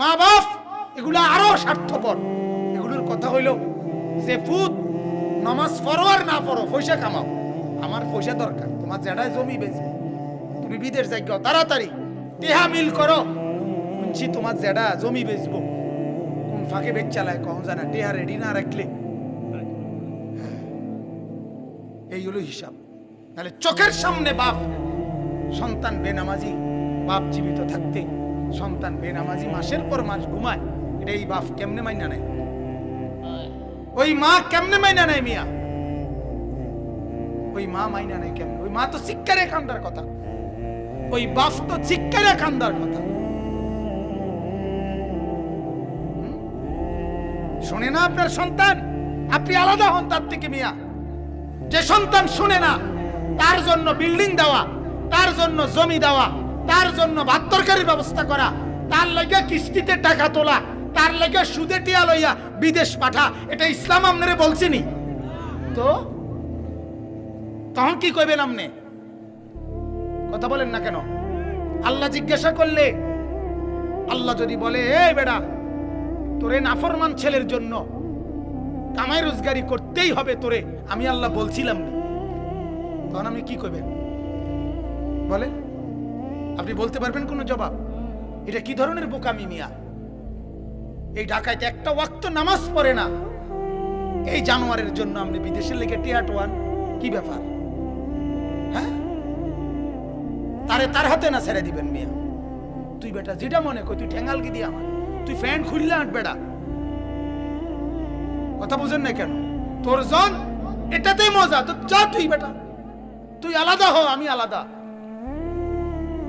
মা বাপ এগুলো আরো স্বার্থপর। এগুলোর কথা হইল যে পুত নামাজ পড়ো আর না পড়ো, পয়সা কামাও, আমার পয়সা দরকার, তোমার জেডায় জমি বেচবে, তুমি বিদেশ যাই তাড়াতাড়ি টেহা মিল করো, শুনছি তোমার জেডা জমি বেচবো, কোন ফাঁকে বেচ চালায় কখন জানা, টেহা রেডি না রাখলে এই হলো হিসাব। তাহলে চোখের সামনে বাপ সন্তান বেনামাজি, বাপ জীবিত থাকতে সন্তান বেনামাজি মাসের পর মাস ঘুমায়, এটা এই বাপ কেমনে মাইনা নেয়, ওই মা কেমনে মাইনা নেয় মিয়া, ওই মা মাইনা নেয় কেমনে? ওই মা তো শিক্ষারে কান্দার কথা, ওই বাপ তো শিক্ষারে কান্দার কথা। শুনে না আপনার সন্তান, আপনি আলাদা হন তার থেকে মিয়া। যে সন্তান শুনে না তার জন্য বিল্ডিং দেওয়া, তার জন্য জমি দেওয়া, তার জন্য ভাত তরকারির ব্যবস্থা করা, তার লাগে কিস্তিতে টাকা তোলা, তার লাগে সুদে টিয়া লইয়া বিদেশ পাঠা, এটা ইসলাম আমনে বলছিনি তো? তখন কি কইবেন আমনে? কথা বলেন না কেন? আল্লাহ জিজ্ঞাসা করলে, আল্লাহ যদি বলে এই বেটা তোরে নাফরমান ছেলের জন্য কামাই রোজগারি করতেই হবে তোরে, আমি আল্লাহ বলছিলাম না, তখন আপনি কি কইবেন বলে? আপনি বলতে পারবেন কোনো জবাব? এটা কি ধরনের বোকামি মিয়া? এই ঢাকায় একটা ওয়াক্ত নামাজ পড়ে না, এই জানোয়ারের জন্য আপনি বিদেশের লেগে টিয়াটোয়ান, কি ব্যাপার? হ্যাঁ, তারে তার হাতে না ছেড়ে দিবেন মিয়া। তুই বেটা যেটা মনে কর, তুই ঠেঙ্গাল কি দিয়ে আমার, তুই ফ্যান খুললে আট বেটা, কথা বুঝেন না কেন? তোর জন এটাতেই মজা, তো যা তুই বেটা, তুই আলাদা হ, আমি আলাদা।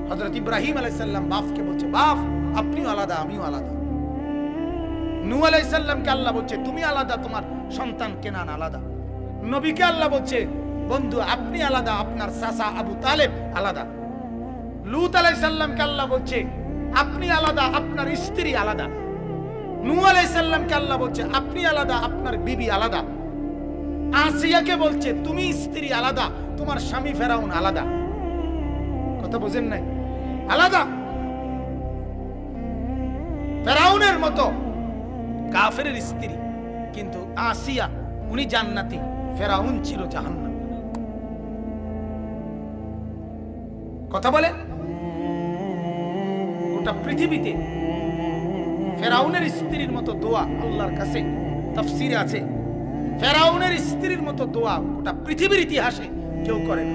হযরত ইব্রাহিম আলাইহিস সালাম বাপকে বলছে, বাপ আপনিও আলাদা আমিও আলাদা। নূহ আলাইহিস সালামকে আল্লাহ বলছে তুমি আলাদা, তোমার সন্তান কেনান আলাদা। নবীকে আল্লাহ বলছে বন্ধু আপনি আলাদা, আপনার চাচা আবু তালেব আলাদা। লূত আলাইহিস সালামকে আল্লাহ বলছে আপনি আলাদা, আপনার স্ত্রী আলাদা। নূহ আলাইহিস সালামকে আল্লাহ বলছে আপনি আলাদা, আপনার বিবি আলাদা। আসিয়াকে বলছে তুমি স্ত্রী আলাদা, তোমার স্বামী ফেরাউন আলাদা। কথা বুঝেন নাই? আলাদা। ফেরাউনের মতো কাফেরের স্ত্রী, কিন্তু আসিয়া উনি জান্নাতি, ফেরাউন ছিল জাহান্নামী। কথা বলে গোটা পৃথিবীতে ফেরাউনের স্ত্রীর মতো দোয়া আল্লাহর কাছে তাফসীরে আছে, ফেরাউনের স্ত্রীর মতো দোয়া গোটা পৃথিবীর ইতিহাসে কেউ করে না।